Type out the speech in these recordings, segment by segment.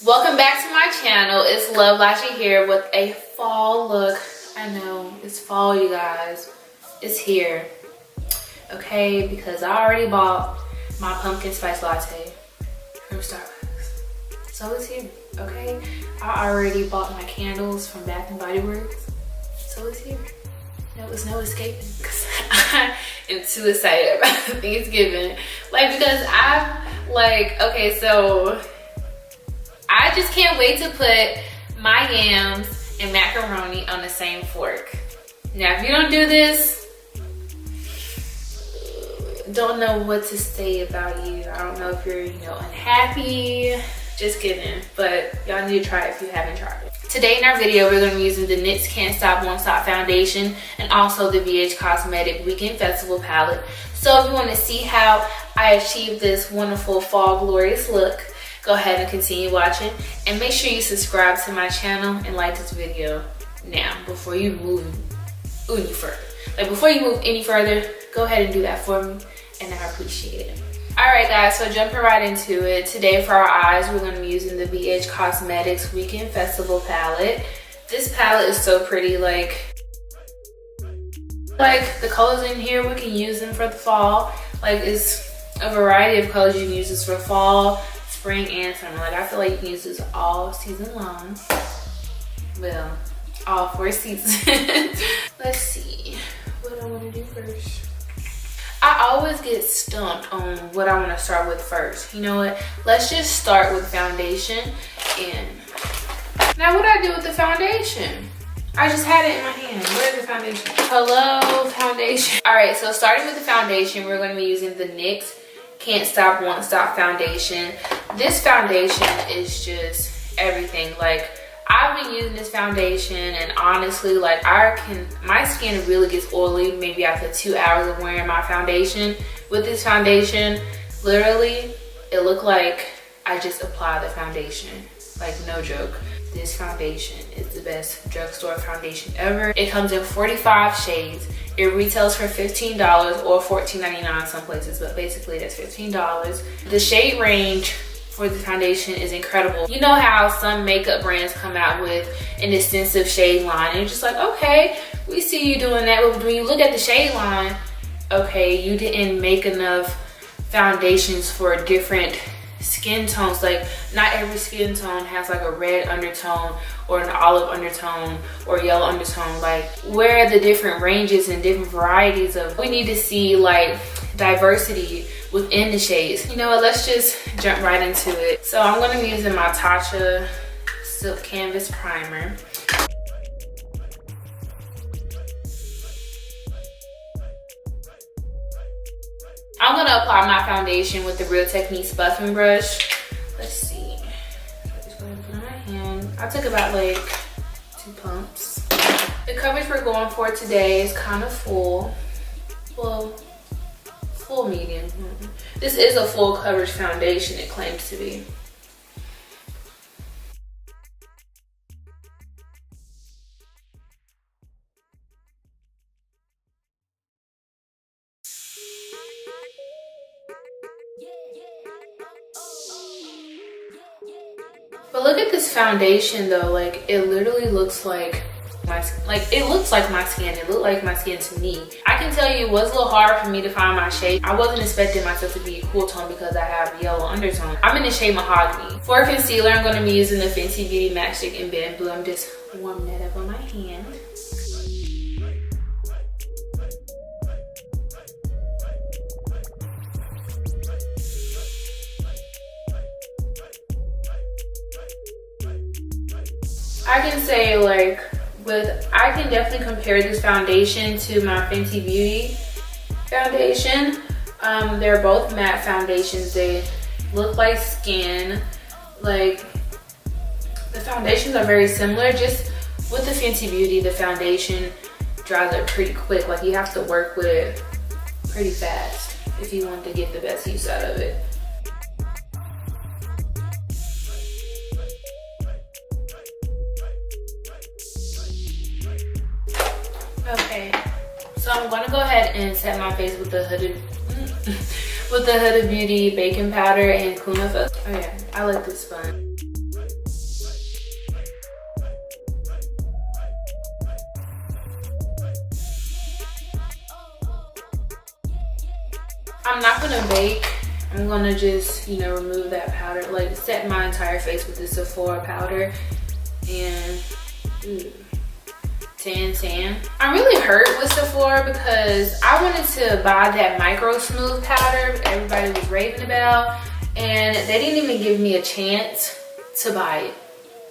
Welcome back to my channel. It's LOVELIJA here with a fall look. I know it's fall, you guys. It's here. Okay, because I already bought my pumpkin spice latte from Starbucks. So it's here, okay? I already bought my candles from Bath and Body Works. So it's here. There's no escaping because I am too excited about Thanksgiving. Because okay, so I just can't wait to put my yams and macaroni on the same fork. Now, if you don't do this, don't know what to say about you. I don't know if you're, unhappy. Just kidding. But y'all need to try it if you haven't tried it. Today in our video, we're going to be using the NYX Can't Stop Won't Stop foundation and also the VH Cosmetic Weekend Festival palette. So if you want to see how I achieved this wonderful fall glorious look, go ahead and continue watching and make sure you subscribe to my channel and like this video now before you move any further. Before you move any further, go ahead and do that for me and I appreciate it. Alright guys, so jumping right into it. Today for our eyes, we're going to be using the VH Cosmetics Weekend Festival palette. This palette is so pretty, like the colors in here, we can use them for the fall. It's a variety of colors you can use this for fall, spring, and summer. I feel like you can use this all season long. Well, all 4 seasons. Let's see what I want to do first. I always get stumped on what I want to start with first. You know what? Let's just start with foundation. And now what do I do with the foundation? I just had it in my hand. Where's the foundation? Hello, foundation. All right, so starting with the foundation, we're going to be using the NYX Can't Stop Won't Stop foundation. This foundation is just everything. I've been using this foundation and honestly, my skin really gets oily maybe after 2 hours of wearing my foundation. With this foundation, literally, it looked like I just applied the foundation. No joke. This foundation is the best drugstore foundation ever. It comes in 45 shades. It retails for $15 or $14.99 some places, but basically that's $15. The shade range for the foundation is incredible. You know how some makeup brands come out with an extensive shade line and you're just like, okay, we see you doing that, but when you look at the shade line, okay, you didn't make enough foundations for different skin tones. Not every skin tone has a red undertone or an olive undertone or yellow undertone. Where are the different ranges and different varieties of, we need to see diversity within the shades. You know what, let's just jump right into it. So I'm going to be using my Tatcha Silk Canvas Primer. I'm going to apply my foundation with the Real Techniques buffing brush. Let's see. I'm just going to put it on my hand. I took about 2 pumps. The coverage we're going for today is kind of full. Well, full medium. This is a full coverage foundation, it claims to be. But look at this foundation though, it literally looks like it looks like my skin. It looked like my skin to me. I can tell you it was a little hard for me to find my shade. I wasn't expecting myself to be a cool tone because I have yellow undertone. I'm in the shade Mahogany. For concealer, I'm going to be using the Fenty Beauty Matchstick in Bamboo. I'm just warming that up on my hand. I can say I can definitely compare this foundation to my Fenty Beauty foundation. They're both matte foundations. They look like skin. The foundations are very similar. Just with the Fenty Beauty, the foundation dries up pretty quick. You have to work with it pretty fast if you want to get the best use out of it. Okay, so I'm gonna go ahead and set my face with the Huda Beauty baking powder and Kuna. Oh yeah, I like this sponge. I'm not gonna bake. I'm gonna just, you know, remove that powder, like set my entire face with the Sephora powder and tan. I'm really hurt with Sephora because I wanted to buy that micro smooth powder everybody was raving about, and they didn't even give me a chance to buy it.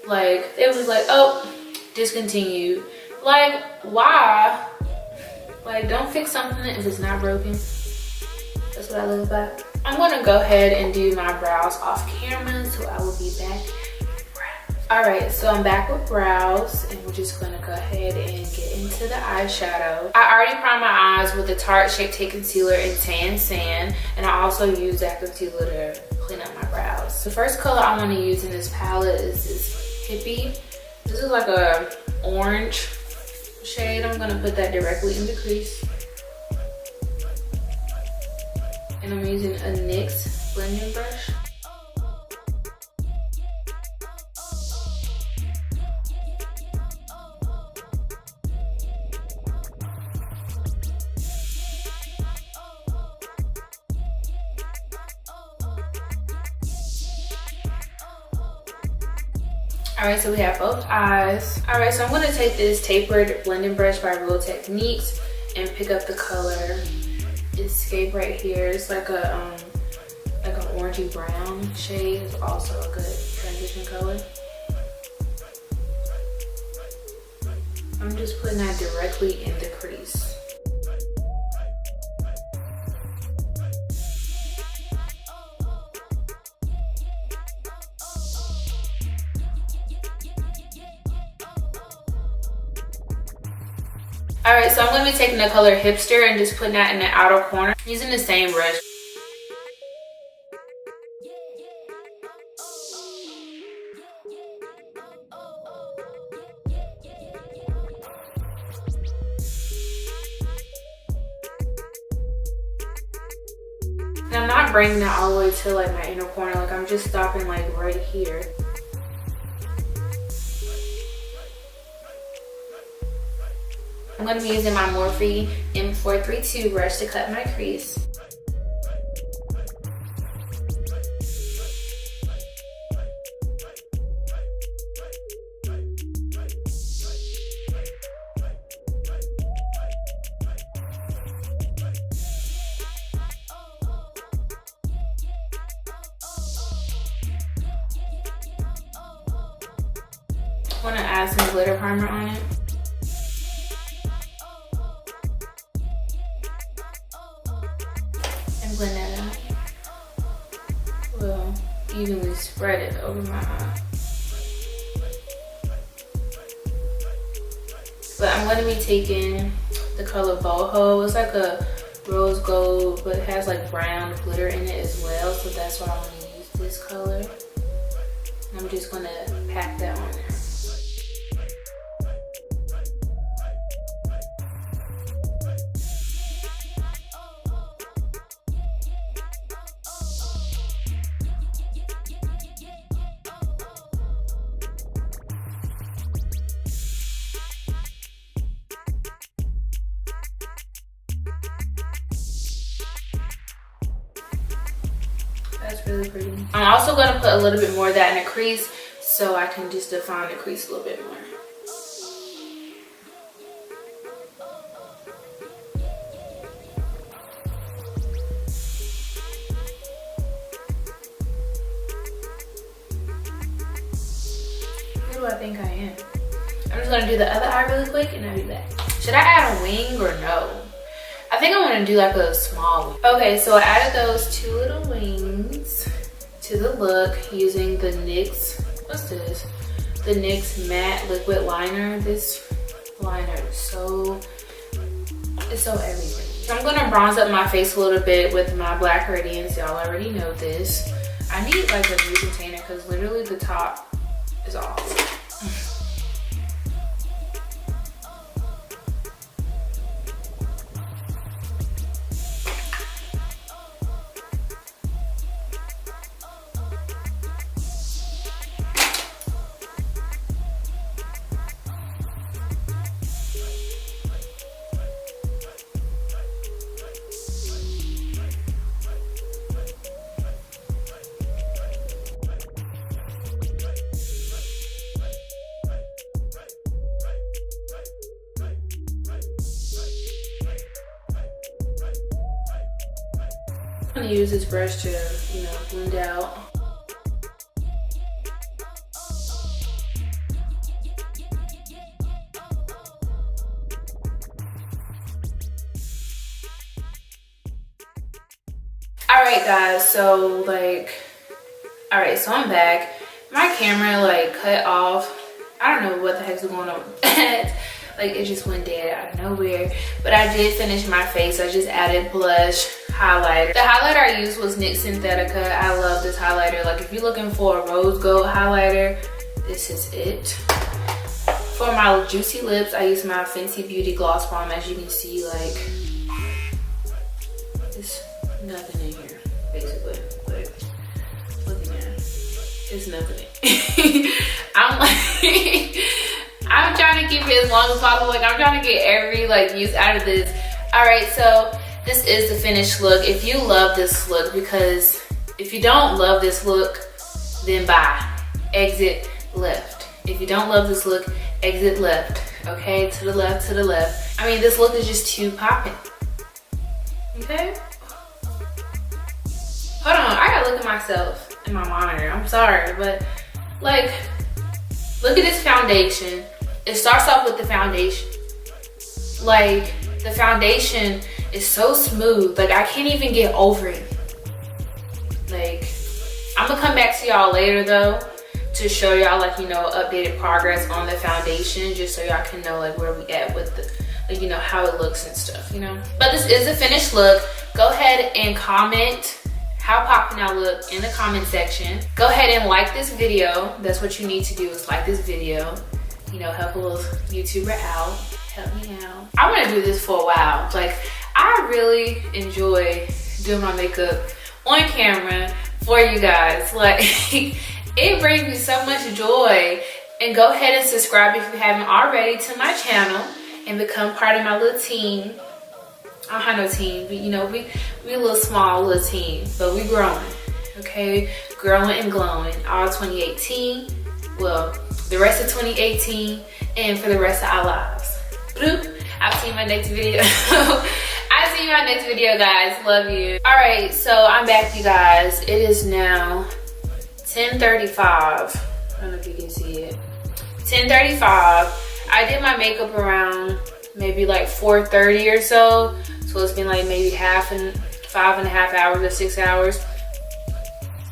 Like, it was like, oh, discontinued. Like, why? Like, don't fix something if it's not broken. That's what I live by. I'm gonna go ahead and do my brows off camera, so I will be back. All right, so I'm back with brows, and we're just gonna go ahead and get into the eyeshadow. I already primed my eyes with the Tarte Shape Tape Concealer in Tan Sand, and I also use that concealer to clean up my brows. The first color I wanna use in this palette is this Hippie. This is like a orange shade. I'm gonna put that directly in the crease. And I'm using a NYX blending brush. All right, so we have both eyes. All right, so I'm gonna take this tapered blending brush by Real Techniques and pick up the color Escape right here. It's like an orangey brown shade. It's also a good transition color. I'm just putting that directly in the crease. All right, so I'm gonna be taking the color Hipster and just putting that in the outer corner using the same brush. And I'm not bringing that all the way to like my inner corner, like I'm just stopping like right here. I'm going to be using my Morphe M432 brush to cut my crease. I want to add some glitter primer on it. Blend that out. We'll evenly spread it over my eye. But I'm going to be taking the color Boho. It's like a rose gold, but it has like brown glitter in it as well. So that's why I want to use this color. And I'm just going to pack that on there. That's really pretty. I'm also going to put a little bit more of that in the crease so I can just define the crease a little bit more. Who do I think I am? I'm just going to do the other eye really quick and I'll be back. Should I add a wing or no? I think I want to do like a small wing. Okay, so I added those two little wings to the look using the NYX, what's this? The NYX Matte Liquid Liner. This liner is so everything. So I'm gonna bronze up my face a little bit with my Black Radiance. Y'all already know this. I need like a new container because literally the top is off. I'm gonna use this brush to, you know, blend out. Alright guys, so like, alright, so I'm back. My camera like cut off. I don't know what the heck's going on. Like it just went dead out of nowhere. But I did finish my face. I just added blush, highlighter. The highlighter I used was NYX Synthetica. I love this highlighter. Like if you're looking for a rose gold highlighter, this is it. For my juicy lips, I use my Fenty Beauty Gloss Bomb. As you can see, like, there's nothing in here, basically. Like, looking at it, it's nothing. I'm trying to keep it as long as possible. Like I'm trying to get every like use out of this. All right, so this is the finished look. If you love this look, because if you don't love this look, then bye. Exit left. If you don't love this look, exit left. Okay, to the left, to the left. I mean, this look is just too popping. Okay. Hold on, I gotta look at myself in my monitor. I'm sorry, but like, look at this foundation. It starts off with the foundation. Like, the foundation is so smooth. Like, I can't even get over it. Like, I'm gonna come back to y'all later though to show y'all, like, you know, updated progress on the foundation, just so y'all can know like where we at with the, like, you know, how it looks and stuff, you know. But this is a finished look. Go ahead and comment how popping I look in the comment section. Go ahead and like this video. That's what you need to do, is like this video. You know, help a little YouTuber out. Help me out. I want to do this for a while. Like, I really enjoy doing my makeup on camera for you guys. Like, it brings me so much joy. And go ahead and subscribe if you haven't already to my channel and become part of my little team. I don't have no team, but you know, we a little small little team, but we growing, okay? Growing and glowing all 2018. Well, the rest of 2018 and for the rest of our lives. I'll see you in my next video. I'll see you in my next video, guys. Love you. All right, so I'm back, you guys. It is now 10:35. I don't know if you can see it. 10:35. I did my makeup around maybe like 4:30 or so. So it's been like maybe 5.5 hours or 6 hours.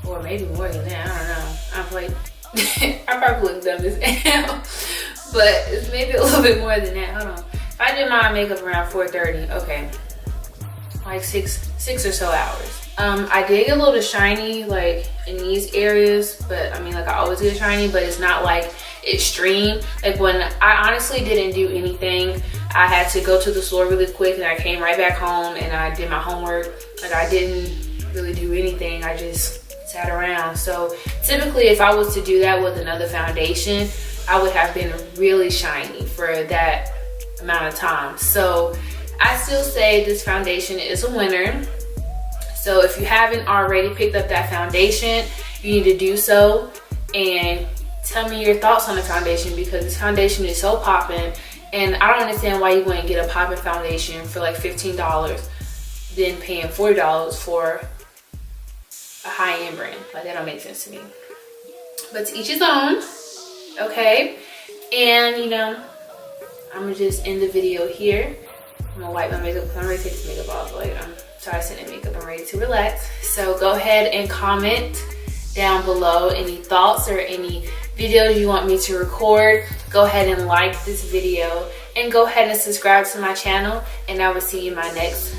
Or maybe more than that, I don't know. I'm like, I probably look dumb as hell. But it's maybe a little bit more than that, hold on. If I did my makeup around 4:30, okay. Like six or so hours. I did get a little bit shiny like in these areas, but I mean, like I always get shiny, but it's not like extreme. Like when I honestly didn't do anything, I had to go to the store really quick and I came right back home and I did my homework. Like I didn't really do anything, I just sat around. So typically if I was to do that with another foundation, I would have been really shiny for that amount of time. So I still say this foundation is a winner. So if you haven't already picked up that foundation, you need to do so and tell me your thoughts on the foundation, because this foundation is so popping and I don't understand why you wouldn't get a popping foundation for like $15 then paying $40 for a high-end brand. Like that don't make sense to me. But to each his own, okay? And you know, I'm gonna just end the video here. I'm gonna wipe my makeup because I'm ready to take this makeup off. Like I'm tired of sitting in makeup, I'm ready to relax. So go ahead and comment down below any thoughts or any videos you want me to record. Go ahead and like this video and go ahead and subscribe to my channel, and I will see you in my next